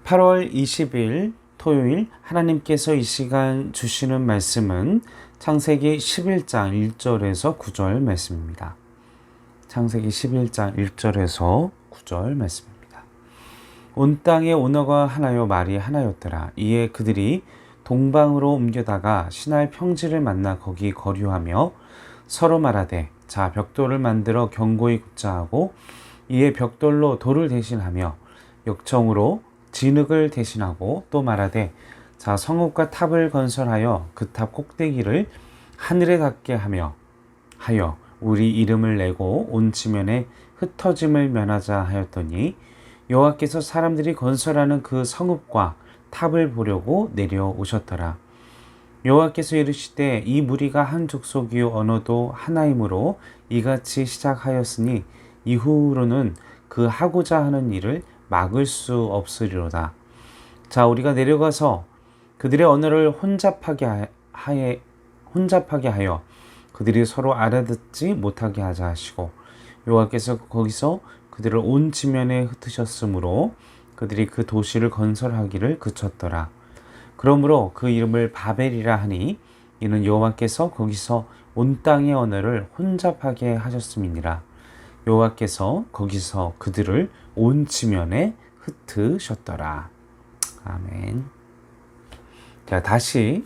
8월 20일 토요일 하나님께서 이 시간 주시는 말씀은 창세기 11장 1절에서 9절 말씀입니다. 창세기 11장 1절에서 9절 말씀입니다. 온 땅에 언어가 하나요 말이 하나였더라. 이에 그들이 동방으로 옮겨다가 신할 평지를 만나 거기 거류하며 서로 말하되 자 벽돌을 만들어 견고히 굽자 하고 이에 벽돌로 돌을 대신하며 역청으로 진흙을 대신하고 또 말하되 자 성읍과 탑을 건설하여 그 탑 꼭대기를 하늘에 닿게 하여 우리 이름을 내고 온 지면에 흩어짐을 면하자 하였더니 여호와께서 사람들이 건설하는 그 성읍과 탑을 보려고 내려오셨더라. 여호와께서 이르시되 이 무리가 한 족속이요 언어도 하나이므로 이같이 시작하였으니 이후로는 그 하고자 하는 일을 막을 수 없으리로다. 자 우리가 내려가서 그들의 언어를 혼잡하게 하여 그들이 서로 알아듣지 못하게 하자 하시고 여호와께서 거기서 그들을 온 지면에 흩으셨으므로 그들이 그 도시를 건설하기를 그쳤더라. 그러므로 그 이름을 바벨이라 하니 이는 여호와께서 거기서 온 땅의 언어를 혼잡하게 하셨음이니라. 여호와께서 거기서 그들을 온 지면에 흩으셨더라. 아멘. 자, 다시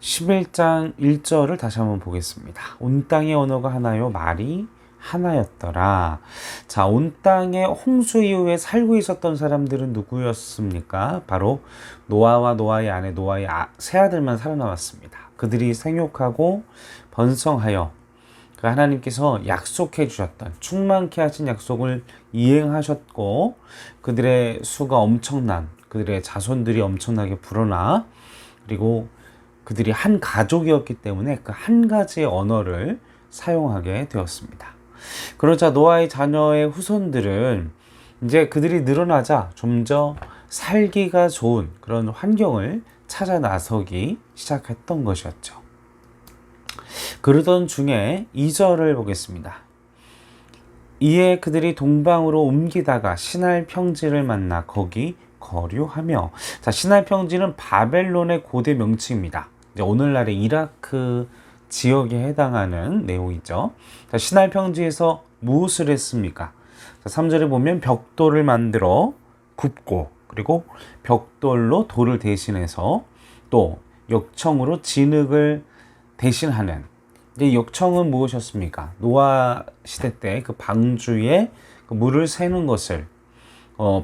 11장 1절을 다시 한번 보겠습니다. 온 땅의 언어가 하나요 말이 하나였더라. 자, 온 땅에 홍수 이후에 살고 있었던 사람들은 누구였습니까? 바로 노아와 노아의 아내 노아의 세 아들만 살아남았습니다. 그들이 생육하고 번성하여 그 하나님께서 약속해 주셨던 충만케 하신 약속을 이행하셨고 그들의 수가 엄청난 그들의 자손들이 엄청나게 불어나 그리고 그들이 한 가족이었기 때문에 그 한 가지의 언어를 사용하게 되었습니다. 그러자 노아의 자녀의 후손들은 이제 그들이 늘어나자 좀 더 살기가 좋은 그런 환경을 찾아 나서기 시작했던 것이었죠. 그러던 중에 2절을 보겠습니다. 이에 그들이 동방으로 옮기다가 신할 평지를 만나 거기 거류하며 자 신할 평지는 바벨론의 고대 명칭입니다. 이제 오늘날의 이라크 지역에 해당하는 내용이죠. 자, 신할 평지에서 무엇을 했습니까? 자, 3절에 보면 벽돌을 만들어 굽고 그리고 벽돌로 돌을 대신해서 또 역청으로 진흙을 대신하는 이 역청은 무엇이었습니까? 노아 시대 때 그 방주에 그 물을 새는 것을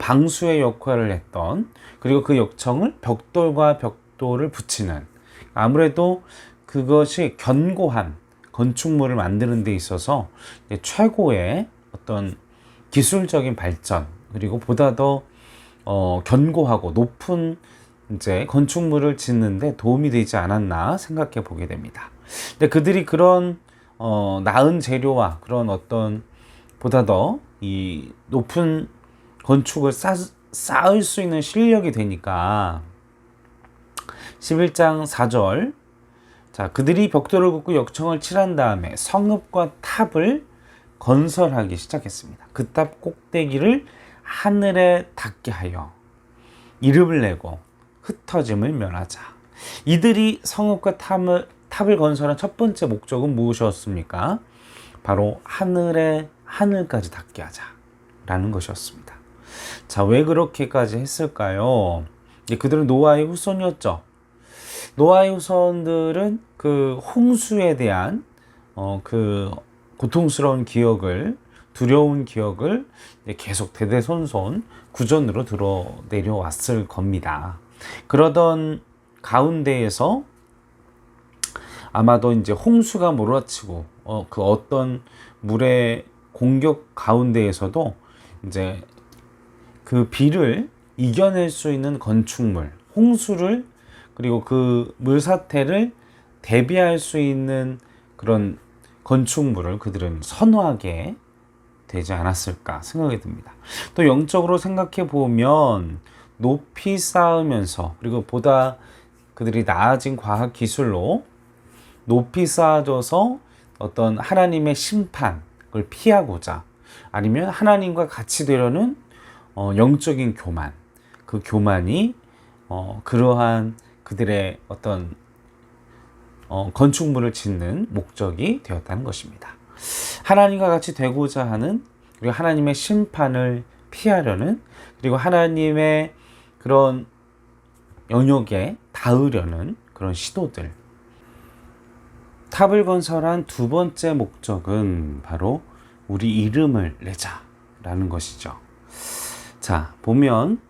방수의 역할을 했던 그리고 그 역청을 벽돌과 벽돌을 붙이는 아무래도 그것이 견고한 건축물을 만드는 데 있어서 최고의 어떤 기술적인 발전 그리고 보다 더 견고하고 높은 이제 건축물을 짓는데 도움이 되지 않았나 생각해 보게 됩니다. 근데 그들이 그런 나은 재료와 그런 어떤 보다 더 이 높은 건축을 쌓을 수 있는 실력이 되니까 11장 4절 자 그들이 벽돌을 굽고 역청을 칠한 다음에 성읍과 탑을 건설하기 시작했습니다. 그 탑 꼭대기를 하늘에 닿게 하여 이름을 내고 흩어짐을 면하자. 이들이 성읍과 탑을 건설한 첫 번째 목적은 무엇이었습니까? 바로 하늘까지 닿게 하자라는 것이었습니다. 자, 왜 그렇게까지 했을까요? 그들은 노아의 후손이었죠. 노아의 후손들은 그 홍수에 대한 그 고통스러운 기억을 두려운 기억을 계속 대대손손 구전으로 내려왔을 겁니다. 그러던 가운데에서 아마도 이제 홍수가 몰아치고 그 어떤 물의 공격 가운데에서도 이제 그 비를 이겨낼 수 있는 건축물, 홍수를 그리고 그 물사태를 대비할 수 있는 그런 건축물을 그들은 선호하게 되지 않았을까 생각이 듭니다. 또 영적으로 생각해 보면 높이 쌓으면서 그리고 보다 그들이 나아진 과학 기술로 높이 쌓아져서 어떤 하나님의 심판을 피하고자 아니면 하나님과 같이 되려는 영적인 교만, 그 교만이 그러한 그들의 어떤 건축물을 짓는 목적이 되었다는 것입니다. 하나님과 같이 되고자 하는, 그리고 하나님의 심판을 피하려는, 그리고 하나님의 그런 영역에 닿으려는 그런 시도들. 탑을 건설한 두 번째 목적은 바로 우리 이름을 내자라는 것이죠. 자, 보면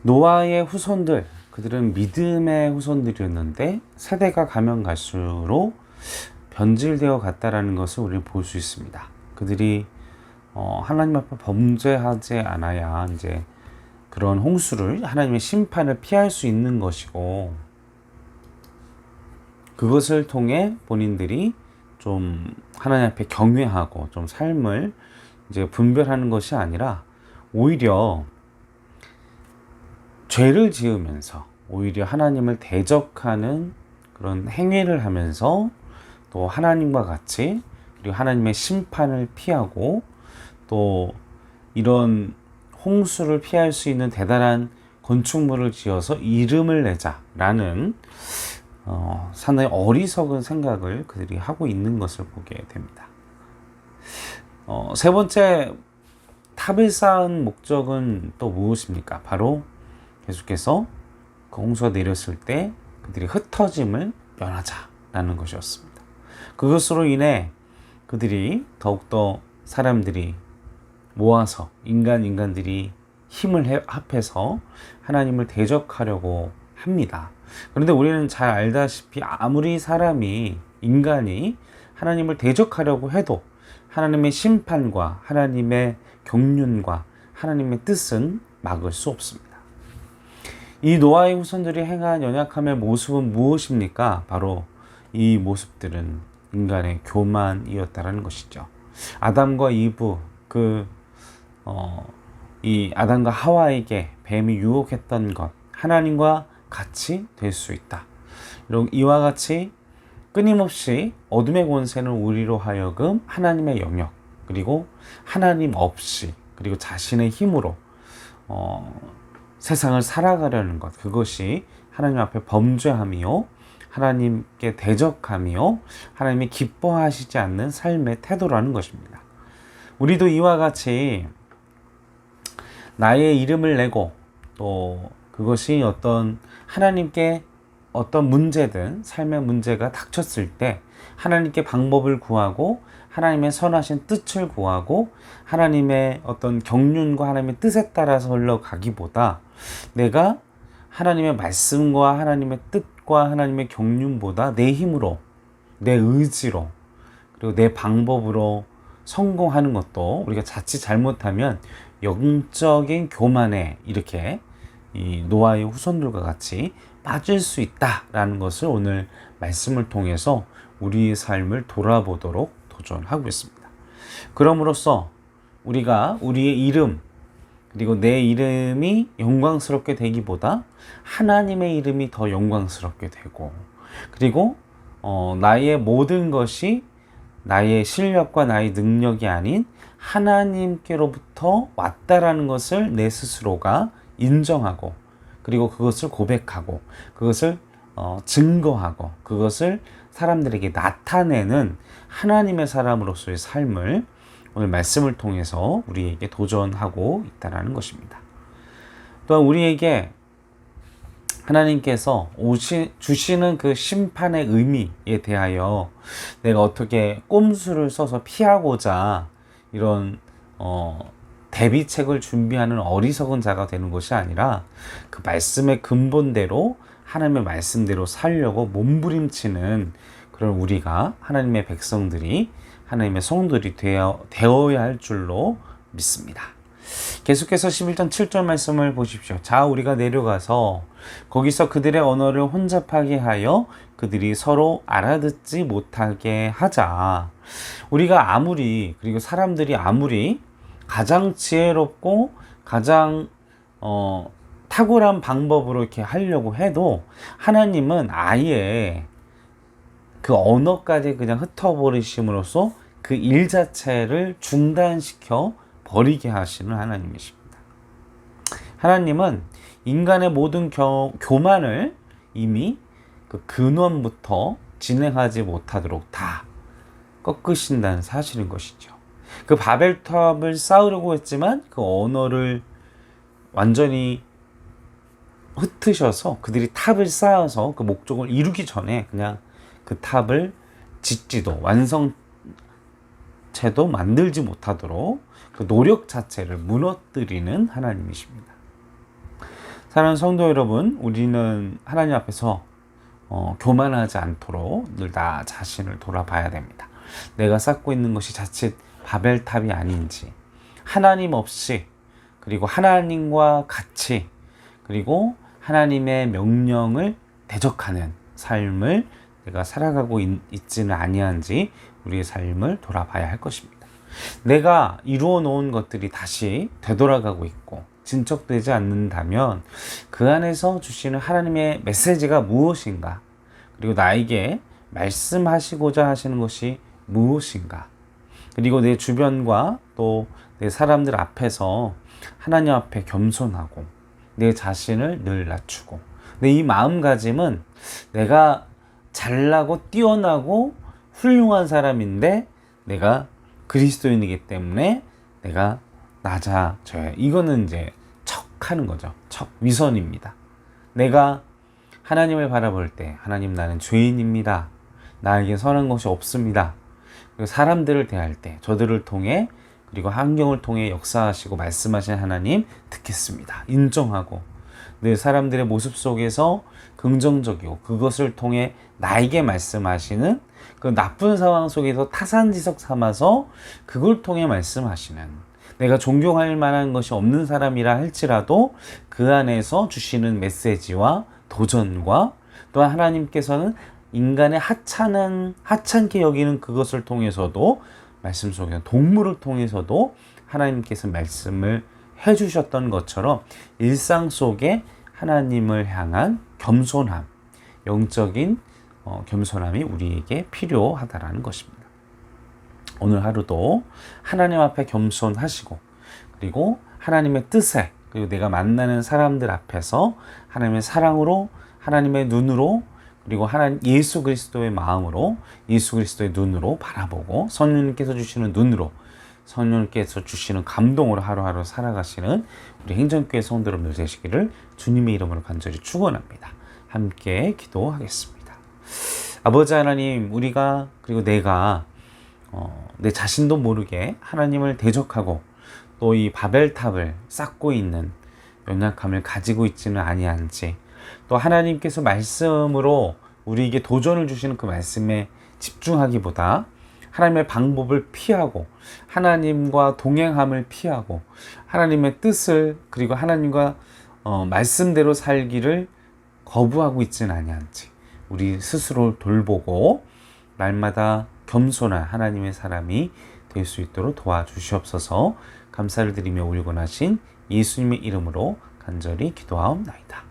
노아의 후손들, 그들은 믿음의 후손들이었는데 세대가 가면 갈수록 변질되어 갔다라는 것을 우리는 볼 수 있습니다. 그들이 하나님 앞에 범죄하지 않아야 이제 그런 홍수를, 하나님의 심판을 피할 수 있는 것이고, 그것을 통해 본인들이 좀 하나님 앞에 경외하고 좀 삶을 이제 분별하는 것이 아니라 오히려 죄를 지으면서 오히려 하나님을 대적하는 그런 행위를 하면서 또 하나님과 같이, 그리고 하나님의 심판을 피하고 또 이런 홍수를 피할 수 있는 대단한 건축물을 지어서 이름을 내자라는 상당히 어리석은 생각을 그들이 하고 있는 것을 보게 됩니다. 세 번째 탑을 쌓은 목적은 또 무엇입니까? 바로 계속해서 그 홍수가 내렸을 때 그들이 흩어짐을 면하자라는 것이었습니다. 그것으로 인해 그들이 더욱더 사람들이 모아서 인간들이 힘을 합해서 하나님을 대적하려고 합니다. 그런데 우리는 잘 알다시피 아무리 인간이 하나님을 대적하려고 해도 하나님의 심판과 하나님의 경륜과 하나님의 뜻은 막을 수 없습니다. 이 노아의 후손들이 행한 연약함의 모습은 무엇입니까? 바로 이 모습들은 인간의 교만이었다라는 것이죠. 아담과 이브, 이 아담과 하와에게 뱀이 유혹했던 것, 하나님과 같이 될 수 있다. 이와 같이 끊임없이 어둠의 권세는 우리로 하여금 하나님의 영역, 그리고 하나님 없이, 그리고 자신의 힘으로 세상을 살아가려는 것, 그것이 하나님 앞에 범죄함이요, 하나님께 대적함이요, 하나님이 기뻐하시지 않는 삶의 태도라는 것입니다. 우리도 이와 같이 나의 이름을 내고 또 그것이 어떤 하나님께 어떤 문제든 삶의 문제가 닥쳤을 때 하나님께 방법을 구하고 하나님의 선하신 뜻을 구하고 하나님의 어떤 경륜과 하나님의 뜻에 따라서 흘러가기보다 내가 하나님의 말씀과 하나님의 뜻과 하나님의 경륜보다 내 힘으로, 내 의지로, 그리고 내 방법으로 성공하는 것도 우리가 자칫 잘못하면 영적인 교만에 이렇게 이 노아의 후손들과 같이 빠질 수 있다라는 것을 오늘 말씀을 통해서 우리의 삶을 돌아보도록 도전하고 있습니다. 그럼으로써 우리가 우리의 이름, 그리고 내 이름이 영광스럽게 되기보다 하나님의 이름이 더 영광스럽게 되고, 그리고 나의 모든 것이 나의 실력과 나의 능력이 아닌 하나님께로부터 왔다라는 것을 내 스스로가 인정하고, 그리고 그것을 고백하고, 그것을 증거하고, 그것을 사람들에게 나타내는 하나님의 사람으로서의 삶을 오늘 말씀을 통해서 우리에게 도전하고 있다는 것입니다. 또한 우리에게 하나님께서 주시는 그 심판의 의미에 대하여 내가 어떻게 꼼수를 써서 피하고자 이런 대비책을 준비하는 어리석은 자가 되는 것이 아니라 그 말씀의 근본대로 하나님의 말씀대로 살려고 몸부림치는 그런 우리가 하나님의 백성들이, 하나님의 성도들이 되어야 할 줄로 믿습니다. 계속해서 11장 7절 말씀을 보십시오. 자, 우리가 내려가서 거기서 그들의 언어를 혼잡하게 하여 그들이 서로 알아듣지 못하게 하자. 우리가 아무리, 그리고 사람들이 아무리 가장 지혜롭고 가장 탁월한 방법으로 이렇게 하려고 해도 하나님은 아예 그 언어까지 그냥 흩어버리심으로써 그 일 자체를 중단시켜 버리게 하시는 하나님이십니다. 하나님은 인간의 모든 교만을 이미 그 근원부터 진행하지 못하도록 다 꺾으신다는 사실인 것이죠. 그 바벨탑을 쌓으려고 했지만 그 언어를 완전히 흩으셔서 그들이 탑을 쌓아서 그 목적을 이루기 전에 그냥 그 탑을 짓지도 완성체도 만들지 못하도록 그 노력 자체를 무너뜨리는 하나님이십니다. 사랑하는 성도 여러분, 우리는 하나님 앞에서 교만하지 않도록 늘 나 자신을 돌아봐야 됩니다. 내가 쌓고 있는 것이 자칫 바벨탑이 아닌지, 하나님 없이, 그리고 하나님과 같이, 그리고 하나님의 명령을 대적하는 삶을 내가 살아가고 있지는 아니한지 우리의 삶을 돌아봐야 할 것입니다. 내가 이루어 놓은 것들이 다시 되돌아가고 있고 진척되지 않는다면 그 안에서 주시는 하나님의 메시지가 무엇인가, 그리고 나에게 말씀하시고자 하시는 것이 무엇인가, 그리고 내 주변과 또 내 사람들 앞에서 하나님 앞에 겸손하고 내 자신을 늘 낮추고, 근데 이 마음가짐은 내가 잘나고 뛰어나고 훌륭한 사람인데 내가 그리스도인이기 때문에 내가 낮아져야, 이거는 이제 척하는 거죠. 위선입니다. 내가 하나님을 바라볼 때 하나님, 나는 죄인입니다. 나에게 선한 것이 없습니다. 그리고 사람들을 대할 때 저들을 통해, 그리고 환경을 통해 역사하시고 말씀하신 하나님 듣겠습니다. 인정하고 늘 사람들의 모습 속에서 긍정적이고 그것을 통해 나에게 말씀하시는 그 나쁜 상황 속에서 타산지석 삼아서 그걸 통해 말씀하시는, 내가 존경할 만한 것이 없는 사람이라 할지라도 그 안에서 주시는 메시지와 도전과, 또한 하나님께서는 인간의 하찮게 여기는 그것을 통해서도, 말씀 속에 동물을 통해서도 하나님께서 말씀을 해주셨던 것처럼 일상 속에 하나님을 향한 겸손함, 영적인 겸손함이 우리에게 필요하다라는 것입니다. 오늘 하루도 하나님 앞에 겸손하시고, 그리고 하나님의 뜻에, 그리고 내가 만나는 사람들 앞에서 하나님의 사랑으로, 하나님의 눈으로, 그리고 예수 그리스도의 마음으로, 예수 그리스도의 눈으로 바라보고 성령님께서 주시는 눈으로, 성령님께서 주시는 감동으로 하루하루 살아가시는 우리 행정교회 성도 여러분들 되시기를 주님의 이름으로 간절히 축원합니다. 함께 기도하겠습니다. 아버지 하나님, 우리가, 그리고 내가 내 자신도 모르게 하나님을 대적하고 또 이 바벨탑을 쌓고 있는 연약함을 가지고 있지는 아니한지, 또 하나님께서 말씀으로 우리에게 도전을 주시는 그 말씀에 집중하기보다 하나님의 방법을 피하고 하나님과 동행함을 피하고 하나님의 뜻을, 그리고 하나님과 말씀대로 살기를 거부하고 있지는 아니한지 우리 스스로 돌보고 날마다 겸손한 하나님의 사람이 될 수 있도록 도와주시옵소서. 감사를 드리며 울곤하신 예수님의 이름으로 간절히 기도하옵나이다.